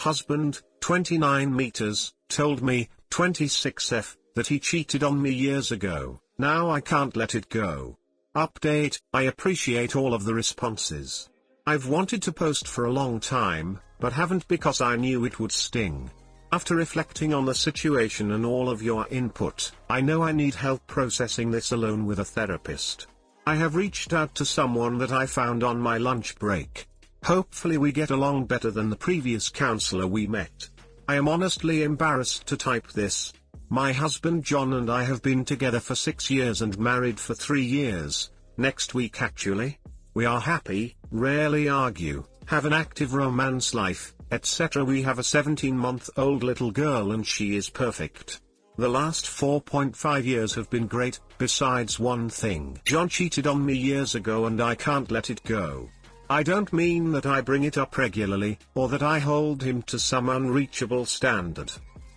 Husband, 29 meters, told me, 26F, that he cheated on me years ago. Now I can't let it go. Update, I appreciate all of the responses. I've wanted to post for a long time, but haven't because I knew it would sting. After reflecting on the situation and all of your input, I know I need help processing this alone with a therapist. I have reached out to someone that I found on my lunch break. Hopefully we get along better than the previous counselor we met. I am honestly embarrassed to type this. My husband John and I have been together for 6 years and married for 3 years, next week actually. We are happy, rarely argue, have an active romance life, etc. We have a 17-month-old little girl and she is perfect. The last 4.5 years have been great, besides one thing. John cheated on me years ago and I can't let it go. I don't mean that I bring it up regularly, or that I hold him to some unreachable standard.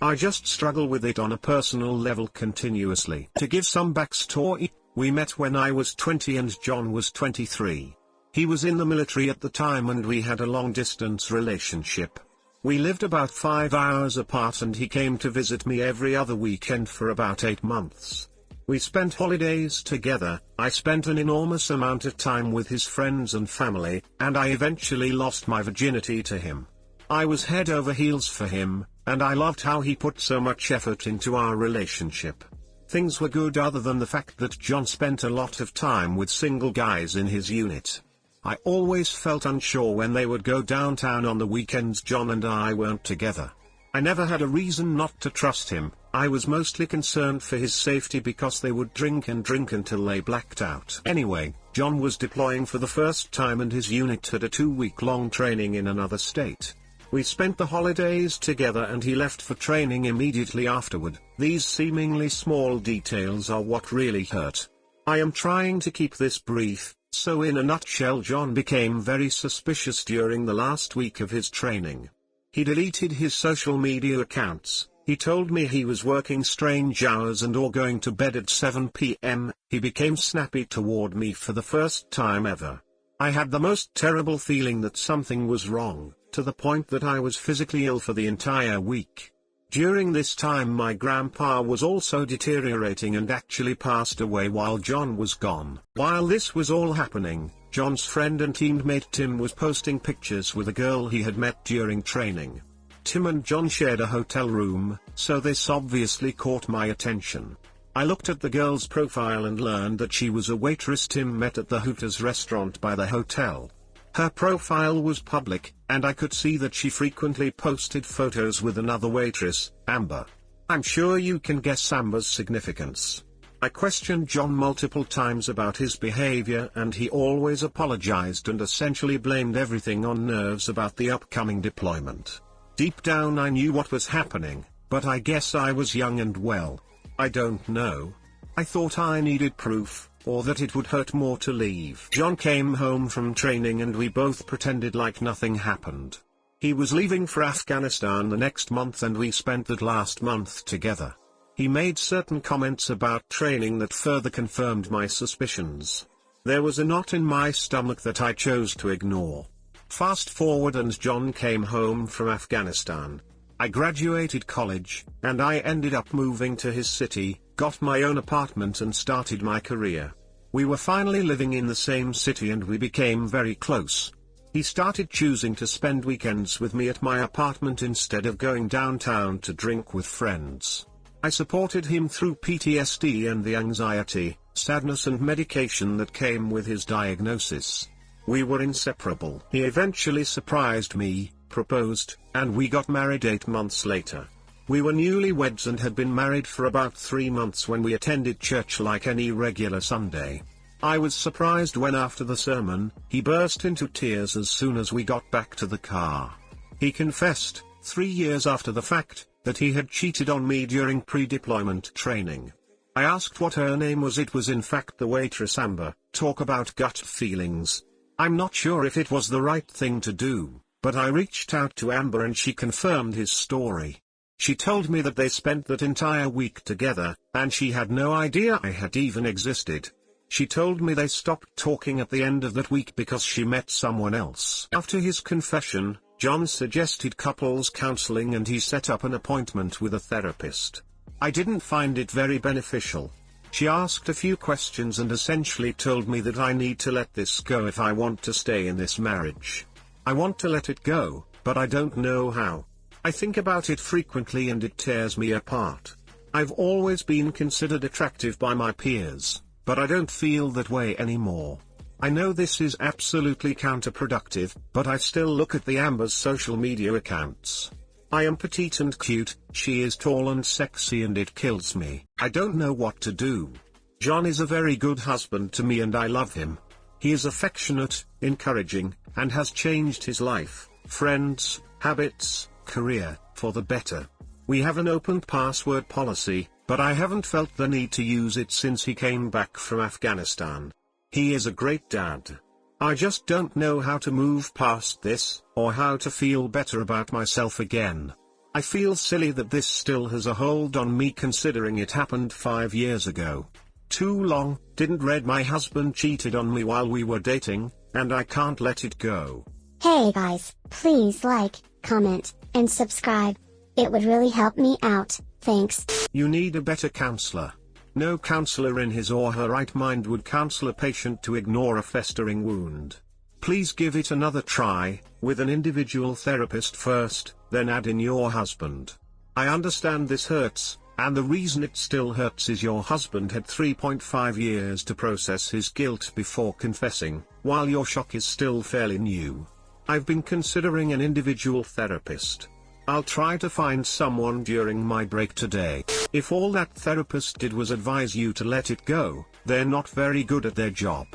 I just struggle with it on a personal level continuously. To give some backstory, we met when I was 20 and John was 23. He was in the military at the time and we had a long-distance relationship. We lived about 5 hours apart and he came to visit me every other weekend for about 8 months. We spent holidays together, I spent an enormous amount of time with his friends and family, and I eventually lost my virginity to him. I was head over heels for him, and I loved how he put so much effort into our relationship. Things were good other than the fact that John spent a lot of time with single guys in his unit. I always felt unsure when they would go downtown on the weekends John and I weren't together. I never had a reason not to trust him. I was mostly concerned for his safety because they would drink and drink until they blacked out. Anyway, John was deploying for the first time and his unit had a 2-week-long training in another state. We spent the holidays together and he left for training immediately afterward. These seemingly small details are what really hurt. I am trying to keep this brief, so in a nutshell, John became very suspicious during the last week of his training. He deleted his social media accounts. He told me he was working strange hours and or going to bed at 7 p.m. He became snappy toward me for the first time ever. I had the most terrible feeling that something was wrong, to the point that I was physically ill for the entire week. During this time my grandpa was also deteriorating and actually passed away while John was gone. While this was all happening, John's friend and teammate Tim was posting pictures with a girl he had met during training. Tim and John shared a hotel room, so this obviously caught my attention. I looked at the girl's profile and learned that she was a waitress Tim met at the Hooters restaurant by the hotel. Her profile was public, and I could see that she frequently posted photos with another waitress, Amber. I'm sure you can guess Amber's significance. I questioned John multiple times about his behavior and he always apologized and essentially blamed everything on nerves about the upcoming deployment. Deep down I knew what was happening, but I guess I was young and well, I don't know. I thought I needed proof, or that it would hurt more to leave. John came home from training and we both pretended like nothing happened. He was leaving for Afghanistan the next month and we spent that last month together. He made certain comments about training that further confirmed my suspicions. There was a knot in my stomach that I chose to ignore. Fast forward and John came home from Afghanistan. I graduated college, and I ended up moving to his city, got my own apartment and started my career. We were finally living in the same city and we became very close. He started choosing to spend weekends with me at my apartment instead of going downtown to drink with friends. I supported him through PTSD and the anxiety, sadness and medication that came with his diagnosis. We were inseparable. He eventually surprised me, proposed, and we got married 8 months later. We were newlyweds and had been married for about 3 months when we attended church like any regular Sunday. I was surprised when after the sermon, he burst into tears as soon as we got back to the car. He confessed, 3 years after the fact, that he had cheated on me during pre-deployment training. I asked what her name was. It was in fact the waitress Amber. Talk about gut feelings. I'm not sure if it was the right thing to do, but I reached out to Amber and she confirmed his story. She told me that they spent that entire week together, and she had no idea I had even existed. She told me they stopped talking at the end of that week because she met someone else. After his confession, John suggested couples counseling and he set up an appointment with a therapist. I didn't find it very beneficial. She asked a few questions and essentially told me that I need to let this go if I want to stay in this marriage. I want to let it go, but I don't know how. I think about it frequently and it tears me apart. I've always been considered attractive by my peers, but I don't feel that way anymore. I know this is absolutely counterproductive, but I still look at the Amber's social media accounts. I am petite and cute, she is tall and sexy and it kills me. I don't know what to do. John is a very good husband to me and I love him. He is affectionate, encouraging, and has changed his life, friends, habits, career, for the better. We have an open password policy, but I haven't felt the need to use it since he came back from Afghanistan. He is a great dad. I just don't know how to move past this, or how to feel better about myself again. I feel silly that this still has a hold on me considering it happened 5 years ago. Too long, didn't read my husband cheated on me while we were dating, and I can't let it go. Hey guys, please like, comment, and subscribe. It would really help me out, thanks. You need a better counselor. No counselor in his or her right mind would counsel a patient to ignore a festering wound. Please give it another try, with an individual therapist first, then add in your husband. I understand this hurts, and the reason it still hurts is your husband had 3.5 years to process his guilt before confessing, while your shock is still fairly new. I've been considering an individual therapist. I'll try to find someone during my break today. If all that therapist did was advise you to let it go, they're not very good at their job.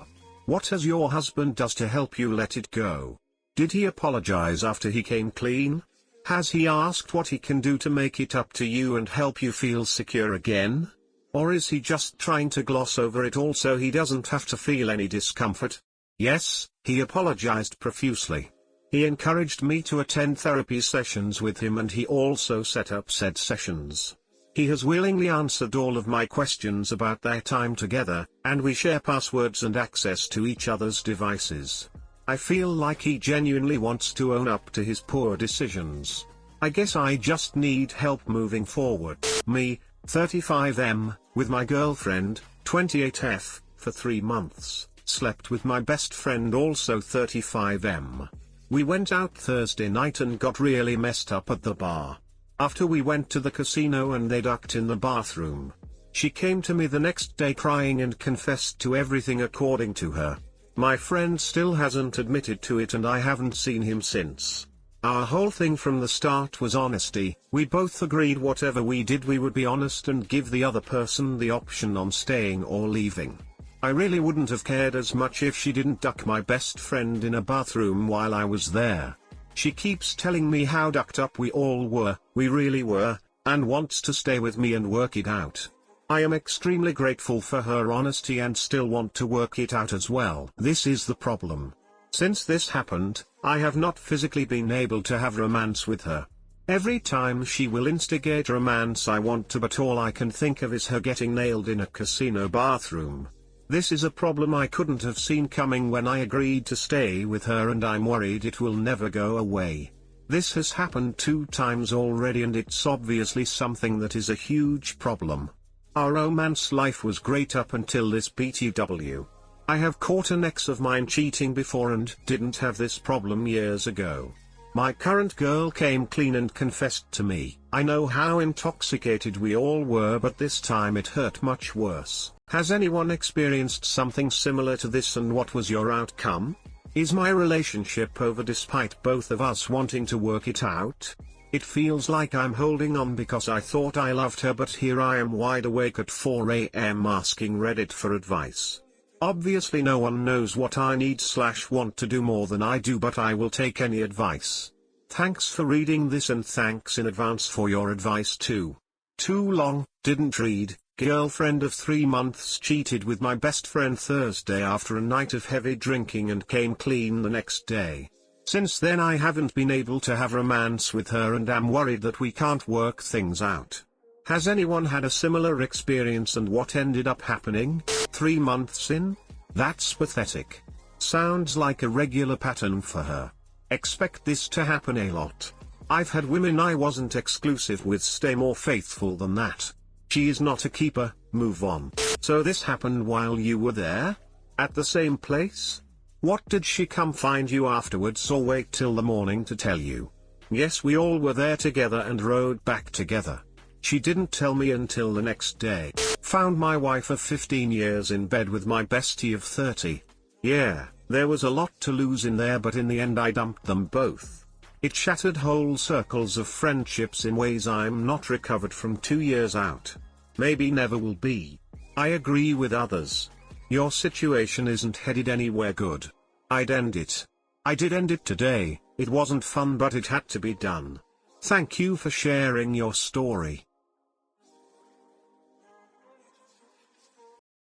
What has your husband done to help you let it go? Did he apologize after he came clean? Has he asked what he can do to make it up to you and help you feel secure again? Or is he just trying to gloss over it all so he doesn't have to feel any discomfort? Yes, he apologized profusely. He encouraged me to attend therapy sessions with him and he also set up said sessions. He has willingly answered all of my questions about their time together, and we share passwords and access to each other's devices. I feel like he genuinely wants to own up to his poor decisions. I guess I just need help moving forward. Me, 35M, with my girlfriend, 28F, for 3 months, slept with my best friend also 35M. We went out Thursday night and got really messed up at the bar. After we went to the casino and they ducked in the bathroom. She came to me the next day crying and confessed to everything according to her. My friend still hasn't admitted to it and I haven't seen him since. Our whole thing from the start was honesty. We both agreed whatever we did we would be honest and give the other person the option on staying or leaving. I really wouldn't have cared as much if she didn't duck my best friend in a bathroom while I was there. She keeps telling me how ducked up we all were, we really were, and wants to stay with me and work it out. I am extremely grateful for her honesty and still want to work it out as well. This is the problem. Since this happened, I have not physically been able to have romance with her. Every time she will instigate romance I want to, but all I can think of is her getting nailed in a casino bathroom. This is a problem I couldn't have seen coming when I agreed to stay with her and I'm worried it will never go away. This has happened 2 times already and it's obviously something that is a huge problem. Our romance life was great up until this BTW. I have caught an ex of mine cheating before and didn't have this problem years ago. My current girl came clean and confessed to me. I know how intoxicated we all were, but this time it hurt much worse. Has anyone experienced something similar to this and what was your outcome? Is my relationship over despite both of us wanting to work it out? It feels like I'm holding on because I thought I loved her, but here I am wide awake at 4 AM asking Reddit for advice. Obviously no one knows what I need/want to do more than I do, but I will take any advice. Thanks for reading this and thanks in advance for your advice too. Too long, didn't read. Girlfriend of 3 months cheated with my best friend Thursday after a night of heavy drinking and came clean the next day. Since then I haven't been able to have romance with her and am worried that we can't work things out. Has anyone had a similar experience and what ended up happening? 3 months in? That's pathetic. Sounds like a regular pattern for her. Expect this to happen a lot. I've had women I wasn't exclusive with stay more faithful than that. She is not a keeper, move on. So this happened while you were there? At the same place? What, did she come find you afterwards or wait till the morning to tell you? Yes, we all were there together and rode back together. She didn't tell me until the next day. Found my wife of 15 years in bed with my bestie of 30. Yeah, there was a lot to lose in there, but in the end I dumped them both. It shattered whole circles of friendships in ways I'm not recovered from 2 years out. Maybe never will be. I agree with others. Your situation isn't headed anywhere good. I'd end it. I did end it today. It wasn't fun, but it had to be done. Thank you for sharing your story.